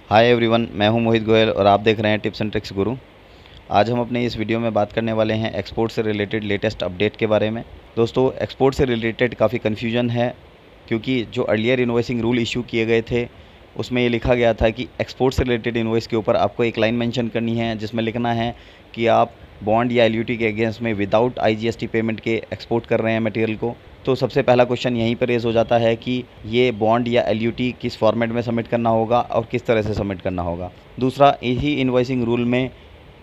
Hi everyone, मैं हूं मोहित गोयल और आप देख रहे हैं टिप्स एंड ट्रिक्स गुरु। आज हम अपने इस वीडियो में बात करने वाले हैं एक्सपोर्ट से रिलेटेड लेटेस्ट अपडेट के बारे में। दोस्तों, एक्सपोर्ट से रिलेटेड काफ़ी कन्फ्यूजन है क्योंकि जो अर्लियर इन्वॉइसिंग रूल इशू किए गए थे उसमें ये लिखा गया था कि एक्सपोर्ट से रिलेटेड इन्वॉइस के ऊपर आपको एक लाइन मेंशन करनी है जिसमें लिखना है कि आप बॉन्ड या एलयूटी के अगेंस्ट में विदाउट आईजीएसटी पेमेंट के एक्सपोर्ट कर रहे हैं मटेरियल को। तो सबसे पहला क्वेश्चन यहीं पर रेज़ हो जाता है कि ये बॉन्ड या एलयूटी किस फॉर्मेट में सबमिट करना होगा और किस तरह से सबमिट करना होगा। दूसरा, यही इन्वॉइसिंग रूल में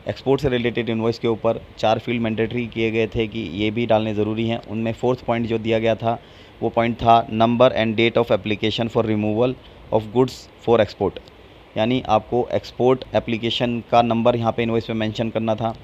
एक्सपोर्ट से रिलेटेड इन्वॉइस के ऊपर 4 फील्ड मैंडेटरी किए गए थे कि ये भी डालने ज़रूरी हैं। उनमें फोर्थ पॉइंट जो दिया गया था वो पॉइंट था number and date of application for removal of goods for export, यानी आपको एक्सपोर्ट एप्लीकेशन का नंबर यहाँ पे इन्वॉइस में मेंशन करना था।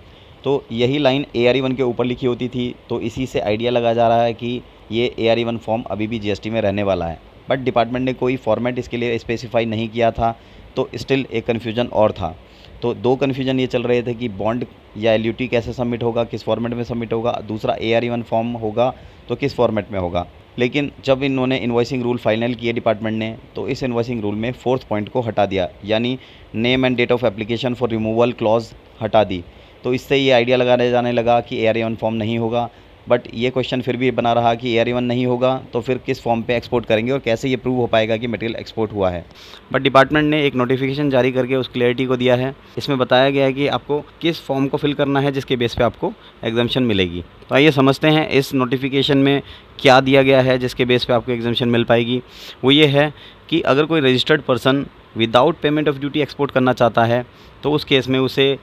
तो यही लाइन ARE1 के ऊपर लिखी होती थी, तो इसी से आइडिया लगा जा रहा है कि ये ARE1 फॉर्म अभी भी GST में रहने वाला है। बट डिपार्टमेंट ने कोई फॉर्मेट इसके लिए स्पेसिफाई नहीं किया था, तो स्टिल एक कन्फ्यूजन और था। तो 2 कन्फ्यूजन ये चल रहे थे कि बॉन्ड या एलयूटी कैसे सबमिट होगा, किस फॉर्मेट में सबमिट होगा, दूसरा ARE1 फॉर्म होगा तो किस फॉर्मेट में होगा। लेकिन जब इन्होंने इन्वॉइसिंग रूल फाइनल किए डिपार्टमेंट ने, तो इस इन्वॉइसिंग रूल में फोर्थ पॉइंट को हटा दिया, यानी name and date of application for removal clause हटा दी। तो इससे ये आइडिया लगाने जाने लगा कि ARE1 फॉर्म नहीं होगा। बट ये क्वेश्चन फिर भी बना रहा कि ARE1 नहीं होगा तो फिर किस फॉर्म पे एक्सपोर्ट करेंगे और कैसे ये प्रूव हो पाएगा कि मटेरियल एक्सपोर्ट हुआ है। बट डिपार्टमेंट ने एक नोटिफिकेशन जारी करके उस क्लैरिटी को दिया है। इसमें बताया गया है कि आपको किस फॉर्म को फिल करना है जिसके बेस पे आपको एग्जम्पशन मिलेगी। तो आइए समझते हैं इस नोटिफिकेशन में क्या दिया गया है जिसके बेस पे आपको एग्जम्पशन मिल पाएगी। वो ये है कि अगर कोई registered person without payment of duty export करना चाहता है तो उस केस में उसे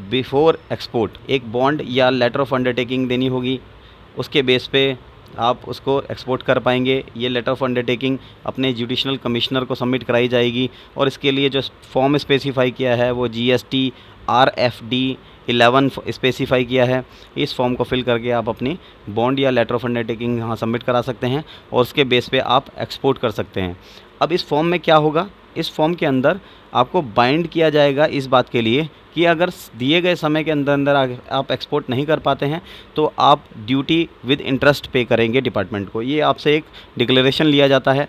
बिफोर एक्सपोर्ट एक बॉन्ड या लेटर ऑफ अंडरटेकिंग देनी होगी। उसके बेस पे आप उसको एक्सपोर्ट कर पाएंगे। ये लेटर ऑफ अंडरटेकिंग अपने जुडिशनल कमिश्नर को सबमिट कराई जाएगी और इसके लिए जो फॉर्म स्पेसिफाई किया है वो GST RFD 11 स्पेसिफाई किया है। इस फॉर्म को फिल करके आप अपनी बॉन्ड या लेटर ऑफ अंडरटेकिंग यहाँ सबमिट करा सकते हैं और उसके बेस पे आप एक्सपोर्ट कर सकते हैं। अब इस फॉर्म में क्या होगा, इस फॉर्म के अंदर आपको बाइंड किया जाएगा इस बात के लिए कि अगर दिए गए समय के अंदर आप एक्सपोर्ट नहीं कर पाते हैं तो आप ड्यूटी विद इंटरेस्ट पे करेंगे डिपार्टमेंट को। ये आपसे एक डिक्लेरेशन लिया जाता है।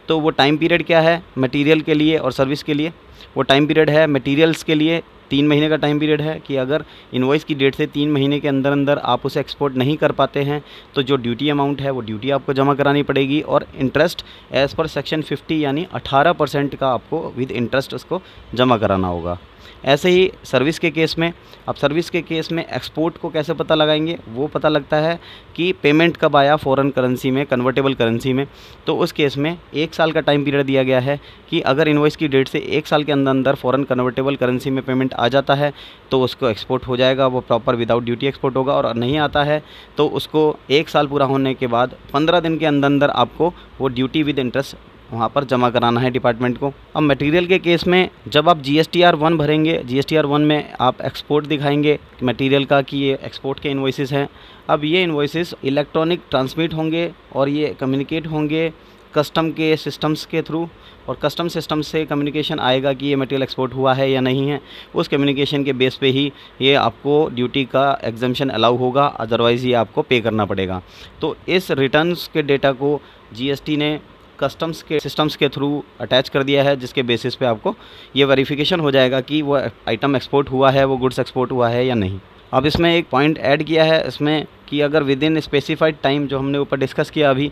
तो वो टाइम पीरियड क्या है मटेरियल के लिए और सर्विस के लिए? वो टाइम पीरियड है मटेरियल्स के लिए 3 महीने का टाइम पीरियड है कि अगर इनवॉइस की डेट से 3 महीने के अंदर अंदर आप उसे एक्सपोर्ट नहीं कर पाते हैं तो जो ड्यूटी अमाउंट है वो ड्यूटी आपको जमा करानी पड़ेगी और इंटरेस्ट एज़ पर सेक्शन 50 यानी 18% का आपको विद इंटरेस्ट उसको जमा कराना होगा। ऐसे ही सर्विस के केस में, अब सर्विस के केस में एक्सपोर्ट को कैसे पता लगाएंगे? वो पता लगता है कि पेमेंट कब आया फ़ॉरेन करेंसी में, कन्वर्टेबल करेंसी में। तो उस केस में 1 साल का टाइम पीरियड दिया गया है कि अगर इनवॉइस की डेट से 1 साल के अंदर अंदर फ़ॉरेन कन्वर्टेबल करेंसी में पेमेंट आ जाता है तो उसको एक्सपोर्ट हो जाएगा, वो प्रॉपर विदाउट ड्यूटी एक्सपोर्ट होगा। और नहीं आता है तो उसको 1 साल पूरा होने के बाद 15 दिन के अंदर अंदर आपको वो ड्यूटी विद इंटरेस्ट वहाँ पर जमा कराना है डिपार्टमेंट को। अब मटेरियल के केस में जब आप GSTR1 भरेंगे, GSTR1 में आप एक्सपोर्ट दिखाएंगे मटेरियल का कि ये एक्सपोर्ट के इन्वॉइसेस हैं। अब ये इन्वॉइसेस इलेक्ट्रॉनिक ट्रांसमिट होंगे और ये कम्युनिकेट होंगे कस्टम के सिस्टम्स के थ्रू, और कस्टम सिस्टम से कम्युनिकेशन आएगा कि ये मटेरियल एक्सपोर्ट हुआ है या नहीं है। उस कम्युनिकेशन के बेस पे ही ये आपको ड्यूटी का एग्जम्पशन अलाउ होगा, अदरवाइज़ ये आपको पे करना पड़ेगा। तो इस रिटर्न्स के डेटा को GST ने कस्टम्स के सिस्टम्स के थ्रू अटैच कर दिया है जिसके बेसिस पे आपको ये वेरिफिकेशन हो जाएगा कि वो आइटम एक्सपोर्ट हुआ है, वो गुड्स एक्सपोर्ट हुआ है या नहीं। अब इसमें एक पॉइंट ऐड किया है इसमें कि अगर विद इन स्पेसिफाइड टाइम, जो हमने ऊपर डिस्कस किया अभी,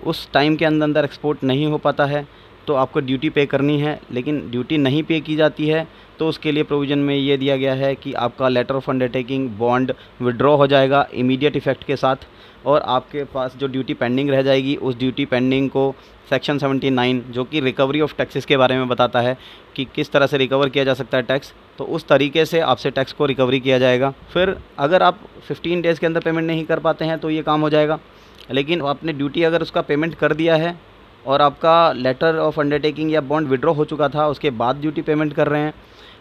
उस टाइम के अंदर अंदर एक्सपोर्ट नहीं हो पाता है तो आपको ड्यूटी पे करनी है। लेकिन ड्यूटी नहीं पे की जाती है तो उसके लिए प्रोविज़न में ये दिया गया है कि आपका letter of undertaking bond withdraw हो जाएगा इमीडिएट इफ़ेक्ट के साथ, और आपके पास जो ड्यूटी पेंडिंग रह जाएगी उस ड्यूटी पेंडिंग को सेक्शन 79 जो कि रिकवरी ऑफ टैक्सेस के बारे में बताता है कि किस तरह से रिकवर किया जा सकता है टैक्स, तो उस तरीके से आपसे टैक्स को रिकवरी किया जाएगा। फिर अगर आप 15 डेज़ के अंदर पेमेंट नहीं कर पाते हैं तो ये काम हो जाएगा। लेकिन आपने ड्यूटी अगर उसका पेमेंट कर दिया है और आपका लेटर ऑफ अंडरटेकिंग या बॉन्ड विड्रॉ हो चुका था, उसके बाद ड्यूटी पेमेंट कर रहे हैं,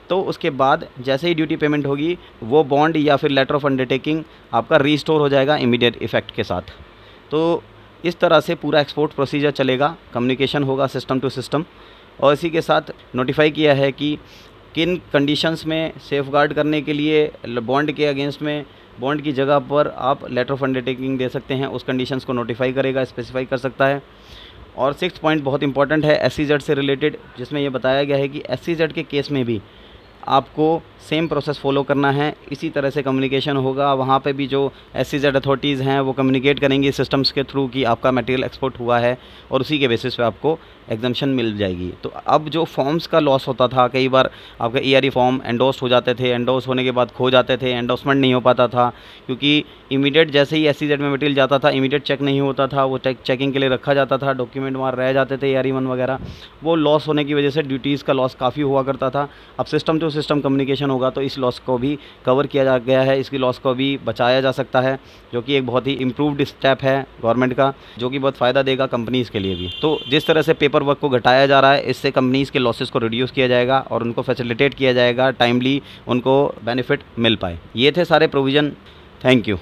तो उसके बाद जैसे ही ड्यूटी पेमेंट होगी वो बॉन्ड या फिर लेटर ऑफ अंडरटेकिंग आपका रीस्टोर हो जाएगा इमीडिएट इफ़ेक्ट के साथ। तो इस तरह से पूरा एक्सपोर्ट प्रोसीजर चलेगा, कम्युनिकेशन होगा सिस्टम टू सिस्टम। और इसी के साथ नोटिफाई किया है कि किन कंडीशंस में सेफगार्ड करने के लिए बॉन्ड के अगेंस्ट में बॉन्ड की जगह पर आप लेटर ऑफ अंडरटेकिंग दे सकते हैं, उस कंडीशंस को नोटिफाई करेगा, स्पेसिफाई कर सकता है। और 6th पॉइंट बहुत इंपॉर्टेंट है SEZ से रिलेटेड, जिसमें ये बताया गया है कि SEZ के केस में भी आपको सेम प्रोसेस फॉलो करना है, इसी तरह से कम्युनिकेशन होगा। वहाँ पे भी जो SEZ अथॉरिटीज़ हैं वो कम्युनिकेट करेंगी सिस्टम्स के थ्रू कि आपका मटेरियल एक्सपोर्ट हुआ है, और उसी के बेसिस पे आपको एग्जम्पशन मिल जाएगी। तो अब जो फॉर्म्स का लॉस होता था, कई बार आपका ERE फॉर्म एंडोस हो जाते थे, एंडोस होने के बाद खो जाते थे, एंडोसमेंट नहीं हो पाता था, क्योंकि इमीडिएट जैसे ही SEZ में मटेरियल जाता था इमीडिएट चेक नहीं होता था, वो चेकिंग के लिए रखा जाता था, डॉक्यूमेंट वहाँ रह जाते थे ERE 1 वगैरह। वो लॉस होने की वजह से ड्यूटीज़ का लॉस काफ़ी हुआ करता था। अब सिस्टम टू सिस्टम कम्युनिकेशन होगा तो इस लॉस को भी कवर किया जा गया है, इसकी लॉस को भी बचाया जा सकता है, जो कि एक बहुत ही इम्प्रूव्ड स्टेप है गवर्नमेंट का, जो कि बहुत फ़ायदा देगा कंपनीज़ के लिए भी। तो जिस तरह से पेपर वर्क को घटाया जा रहा है, इससे कंपनीज़ के लॉसेस को रिड्यूस किया जाएगा और उनको फैसिलिटेट किया जाएगा, टाइमली उनको बेनिफिट मिल पाए। ये थे सारे प्रोविज़न। Thank you.